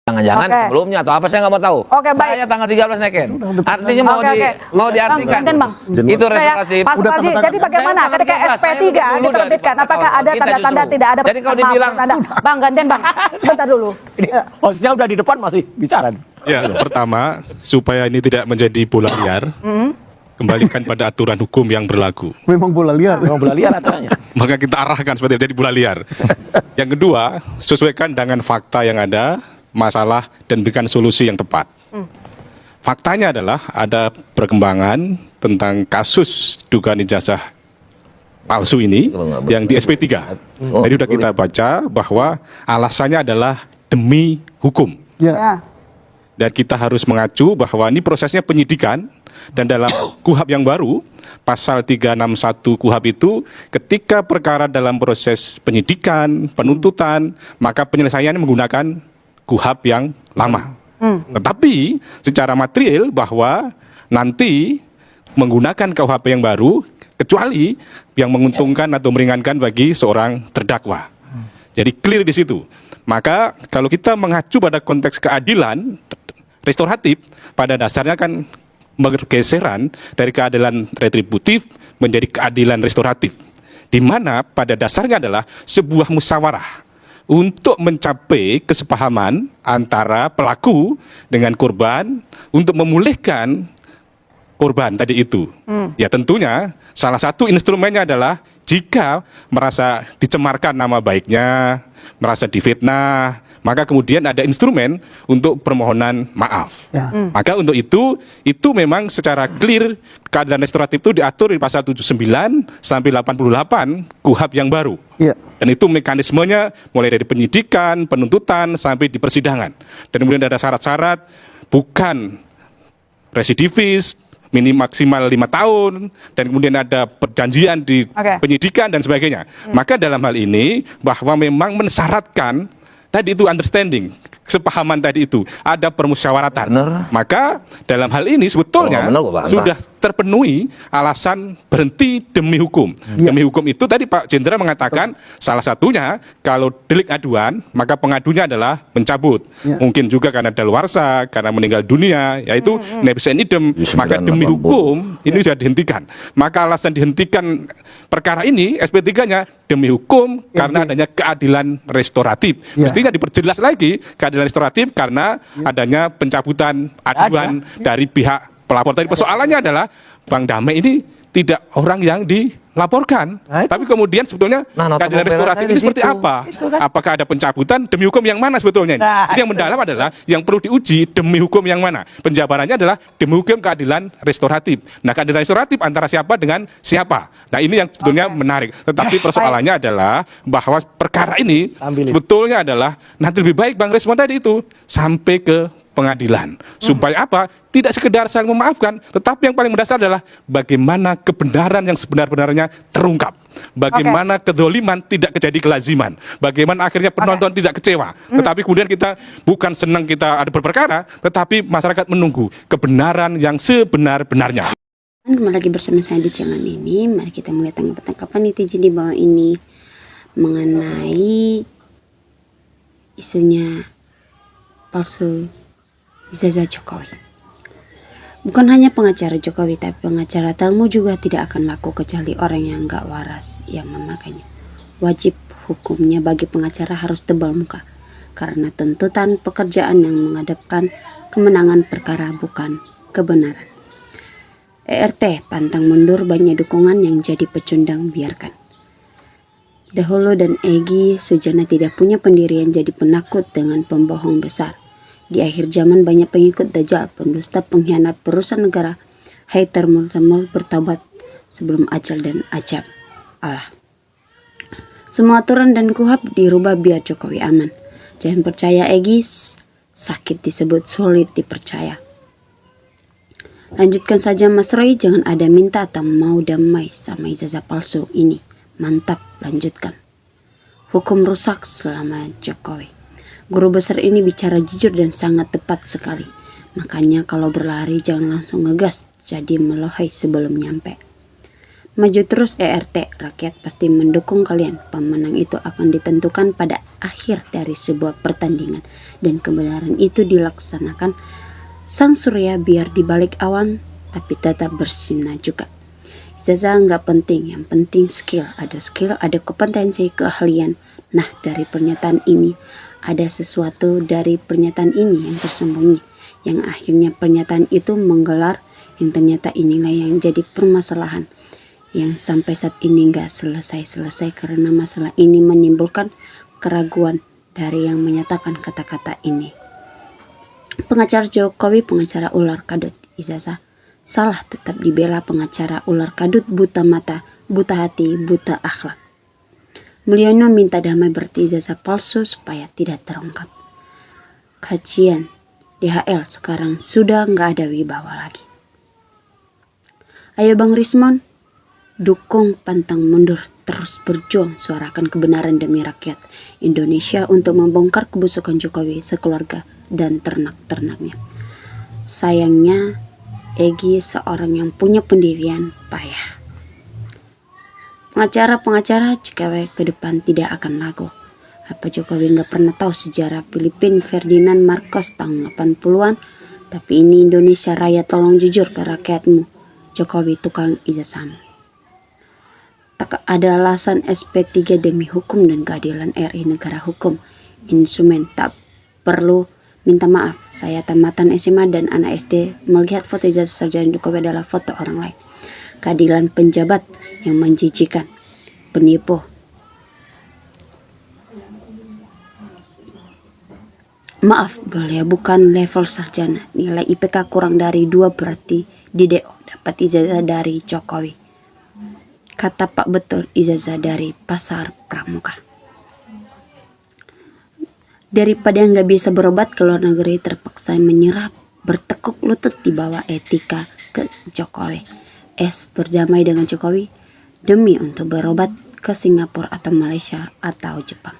Jangan-jangan sebelumnya atau apa, saya nggak mau tahu. Baik. Saya tanggal 13 naikin. Artinya mau diartikan. Bang. Itu restorasi. Mas Raji, jadi bagaimana ketika SP3 diterbitkan? Apakah ada tanda-tanda tidak ada? Jadi kalau dibilang Bang Ganden, Bang, sebentar dulu. Posisinya udah di depan masih bicara. Ya, pertama supaya ini tidak menjadi bola liar, kembalikan pada aturan hukum yang berlaku. Memang bola liar. Memang bola liar acaranya. Maka kita arahkan seperti itu, jadi bola liar. Yang kedua, sesuaikan dengan fakta yang ada, masalah, dan berikan solusi yang tepat. Faktanya adalah ada perkembangan tentang kasus dugaan ijazah palsu ini yang di SP3. Jadi sudah kita baca bahwa alasannya adalah demi hukum. Ya. Dan kita harus mengacu bahwa ini prosesnya penyidikan, dan dalam KUHAP yang baru, pasal 361 KUHAP itu, ketika perkara dalam proses penyidikan, penuntutan, maka penyelesaiannya menggunakan KUHAP yang lama. Tetapi secara material bahwa nanti menggunakan KUHP yang baru, kecuali yang menguntungkan atau meringankan bagi seorang terdakwa. Jadi clear di situ. Maka kalau kita mengacu pada konteks keadilan restoratif, pada dasarnya kan bergeseran dari keadilan retributif menjadi keadilan restoratif, di mana pada dasarnya adalah sebuah musyawarah untuk mencapai kesepahaman antara pelaku dengan korban untuk memulihkan korban tadi itu. Ya tentunya salah satu instrumennya adalah jika merasa dicemarkan nama baiknya, merasa difitnah, maka kemudian ada instrumen untuk permohonan maaf. Maka untuk itu memang secara clear keadilan restoratif itu diatur di pasal 79 sampai 88 KUHAP yang baru. Dan itu mekanismenya mulai dari penyidikan, penuntutan, sampai di persidangan. Dan kemudian ada syarat-syarat, bukan residivis, maksimal 5 tahun, dan kemudian ada perjanjian di penyidikan dan sebagainya. Maka dalam hal ini bahwa memang mensyaratkan tadi itu understanding, kesepahaman tadi itu, ada permusyawaratan. Maka dalam hal ini sebetulnya sudah terpenuhi alasan berhenti demi hukum. Demi hukum itu tadi Pak Jenderal mengatakan salah satunya kalau delik aduan, maka pengadunya adalah mencabut. Mungkin juga karena daluarsa, karena meninggal dunia, yaitu nebis in idem, maka demi hukum ini sudah dihentikan. Maka alasan dihentikan perkara ini SP3-nya demi hukum karena adanya keadilan restoratif. Mestinya diperjelas lagi keadilan restoratif karena adanya pencabutan aduan dari pihak pelapor. Tadi persoalannya adalah Bang Damai ini tidak orang yang dilaporkan, tapi kemudian sebetulnya keadilan restoratif ini seperti apa? Apakah ada pencabutan demi hukum yang mana sebetulnya? Ini yang mendalam adalah yang perlu diuji demi hukum yang mana. Penjabarannya adalah demi hukum keadilan restoratif. Nah, keadilan restoratif antara siapa dengan siapa? Nah, ini yang sebetulnya menarik. Tetapi persoalannya adalah bahwa perkara ini sebetulnya adalah nanti lebih baik Bang Resmon tadi itu sampai ke pengadilan. Supaya apa? Tidak sekedar saling memaafkan, tetapi yang paling mendasar adalah bagaimana kebenaran yang sebenar-benarnya terungkap. Bagaimana kedoliman tidak terjadi kelaziman. Bagaimana akhirnya penonton tidak kecewa. Tetapi kemudian kita bukan senang kita ada berperkara, tetapi masyarakat menunggu kebenaran yang sebenar-benarnya. Kembali lagi bersama saya di channel ini. Mari kita melihat tanggapan netizen di bawah ini mengenai isunya palsu ijazah Jokowi. Bukan hanya pengacara Jokowi, tapi pengacara Telmu juga tidak akan laku kecuali orang yang gak waras yang memakainya. Wajib hukumnya bagi pengacara harus tebal muka, karena tuntutan pekerjaan yang menghadapkan kemenangan perkara bukan kebenaran. ERT pantang mundur, banyak dukungan yang jadi pecundang, biarkan. Dahulu dan Egy Sujana tidak punya pendirian, jadi penakut dengan pembohong besar. Di akhir zaman banyak pengikut dajjal, pendusta, pengkhianat perusahaan negara. Hai termul bertobat sebelum ajal dan ajab Allah. Semua aturan dan KUHAP dirubah biar Jokowi aman. Jangan percaya Egy, sakit disebut sulit dipercaya. Lanjutkan saja Mas Roy, jangan ada minta atau mau damai sama ijazah palsu ini. Mantap, lanjutkan. Hukum rusak selama Jokowi. Guru besar ini bicara jujur dan sangat tepat sekali. Makanya kalau berlari jangan langsung ngegas, jadi melohai sebelum nyampe. Maju terus ERT, rakyat pasti mendukung kalian. Pemenang itu akan ditentukan pada akhir dari sebuah pertandingan. Dan kebenaran itu dilaksanakan sang surya biar dibalik awan, tapi tetap bersinar juga. Ijazah nggak penting, yang penting skill, ada kompetensi, keahlian. Nah, dari pernyataan ini, ada sesuatu dari pernyataan ini yang tersembunyi. Yang akhirnya pernyataan itu menggelar, yang ternyata inilah yang jadi permasalahan. Yang sampai saat ini nggak selesai-selesai karena masalah ini menimbulkan keraguan dari yang menyatakan kata-kata ini. Pengacara Jokowi, pengacara ular kadut. Ijazah salah tetap dibela pengacara ular kadut, buta mata, buta hati, buta akhlak. Mulyono minta damai berarti ijazah palsu supaya tidak terungkap. Kajian DHL sekarang sudah nggak ada wibawa lagi. Ayo Bang Rismon, dukung, pantang mundur, terus berjuang, suarakan kebenaran demi rakyat Indonesia untuk membongkar kebusukan Jokowi, sekeluarga, dan ternak-ternaknya. Sayangnya, Egy seorang yang punya pendirian payah. Pengacara Jokowi ke depan tidak akan laku. Apa Jokowi nggak pernah tahu sejarah Filipina Ferdinand Marcos tahun 80-an? Tapi ini Indonesia Raya, tolong jujur ke rakyatmu. Jokowi tukang ijazahmu. Tak ada alasan SP3 demi hukum dan keadilan RI negara hukum. Instrumen tak perlu minta maaf. Saya tamatan SMA dan anak SD melihat foto ijazah sarjana Jokowi adalah foto orang lain. Keadilan penjabat yang menjijikan, penipu. Maaf, boleh bukan level sarjana. Nilai IPK kurang dari 2 berarti di DO dapat ijazah dari Jokowi. Kata Pak Betul, ijazah dari pasar pramuka. Daripada nggak bisa berobat ke luar negeri, terpaksa menyerah, bertekuk lutut di bawah etika ke Jokowi. Berdamai dengan Jokowi demi untuk berobat ke Singapura atau Malaysia atau Jepang.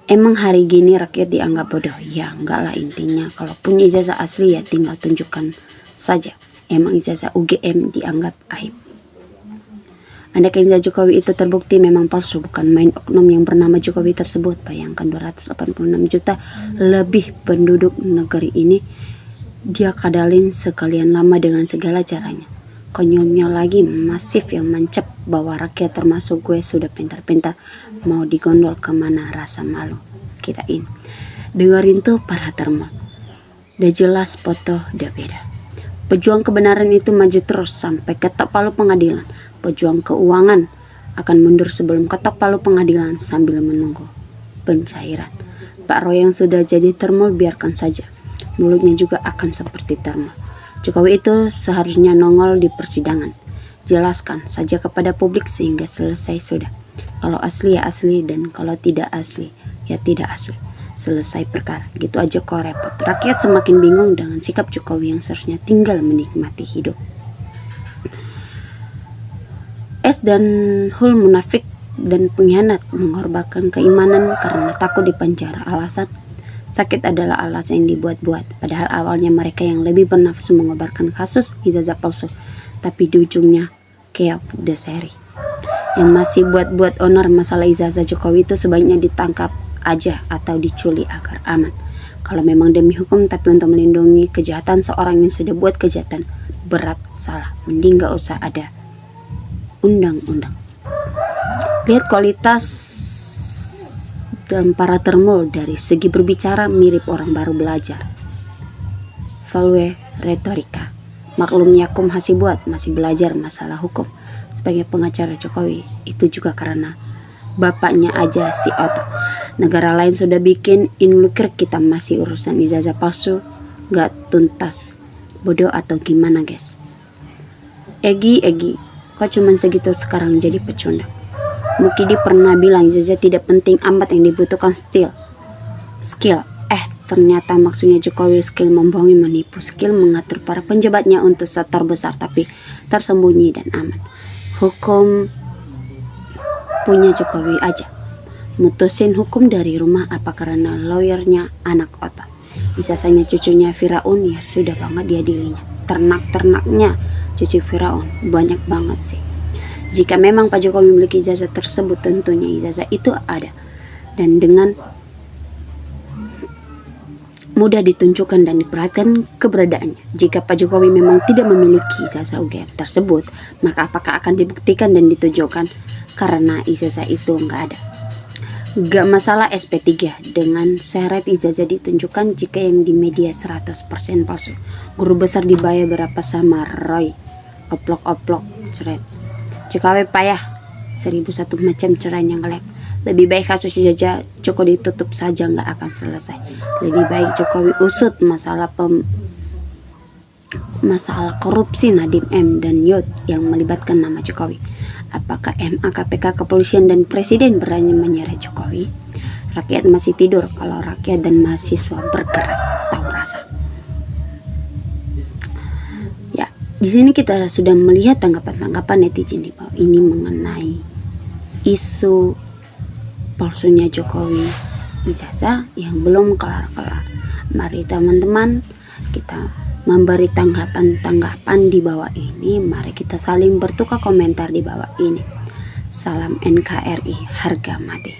Emang hari gini rakyat dianggap bodoh? Ya enggak lah, intinya kalau punya ijazah asli ya tinggal tunjukkan saja. Emang ijazah UGM dianggap aib. Andaikan ijazah Jokowi itu terbukti memang palsu, bukan main oknum yang bernama Jokowi tersebut. Bayangkan 286 juta lebih penduduk negeri ini dia kadalin sekalian lama dengan segala caranya. Konyolnya lagi masif yang mencap bahwa rakyat termasuk gue sudah pintar-pintar mau digondol kemana, rasa malu kita ini. Dengerin tuh para termo. Udah jelas foto udah beda. Pejuang kebenaran itu maju terus sampai ketok palu pengadilan. Pejuang keuangan akan mundur sebelum ketok palu pengadilan sambil menunggu pencairan. Pak Roy yang sudah jadi termol biarkan saja. Mulutnya juga akan seperti termol. Jokowi itu seharusnya nongol di persidangan. Jelaskan saja kepada publik sehingga selesai sudah. Kalau asli ya asli dan kalau tidak asli ya tidak asli. Selesai perkara. Gitu aja kok repot. Rakyat semakin bingung dengan sikap Jokowi yang seharusnya tinggal menikmati hidup. Dan Hul munafik dan pengkhianat, mengorbankan keimanan karena takut dipenjara. Alasan sakit adalah alasan yang dibuat-buat. Padahal awalnya mereka yang lebih bernafsu mengobarkan kasus ijazah palsu, tapi di ujungnya keok the seri. Yang masih buat-buat honor masalah ijazah Jokowi itu sebaiknya ditangkap aja atau diculik agar aman. Kalau memang demi hukum tapi untuk melindungi kejahatan seorang yang sudah buat kejahatan berat salah, mending gak usah ada undang-undang. Lihat kualitas dan para termol dari segi berbicara mirip orang baru belajar. Value retorika. Maklum Yakum Hasibuat masih belajar masalah hukum sebagai pengacara Jokowi. Itu juga karena bapaknya aja si otak. Negara lain sudah bikin inlukir, kita masih urusan ijazah palsu gak tuntas. Bodoh atau gimana guys? Egy, kok cuman segitu sekarang jadi pecundang? Mukidi pernah bilang ijazah tidak penting amat, yang dibutuhkan skill. Ternyata maksudnya Jokowi skill membohongi, menipu, skill mengatur para penjabatnya untuk setor besar tapi tersembunyi dan aman. Hukum punya Jokowi aja. Mutusin hukum dari rumah apa karena lawyernya anak otak. Ijazahnya cucunya Firaun, ya sudah banget diadilinya. Ternak-ternaknya cucu Firaun banyak banget sih. Jika memang Pak Jokowi memiliki ijazah tersebut, tentunya ijazah itu ada dan dengan mudah ditunjukkan dan diperhatikan keberadaannya. Jika Pak Jokowi memang tidak memiliki ijazah UGM tersebut, maka apakah akan dibuktikan dan ditunjukkan karena ijazah itu enggak ada? Gak masalah SP3 dengan syarat ijazah ditunjukkan jika yang di media 100% palsu. Guru besar dibayar berapa sama Roy? Oplok-oplok ceret. Jokowi payah 1001 macam caranya ngelek. Lebih baik kasus ijazah Jokowi ditutup saja, nggak akan selesai. Lebih baik Jokowi usut masalah korupsi Nadiem M dan Yot yang melibatkan nama Jokowi. Apakah MA, KPK, kepolisian dan presiden berani menyeret Jokowi? Rakyat masih tidur kalau rakyat dan mahasiswa bergerak, tahu rasa. Ya, di sini kita sudah melihat tanggapan-tanggapan netizen di bawah ini mengenai isu palsunya Jokowi ijazah yang belum kelar-kelar. Mari teman-teman kita memberi tanggapan-tanggapan di bawah ini. Mari kita saling bertukar komentar di bawah ini. Salam NKRI, harga mati.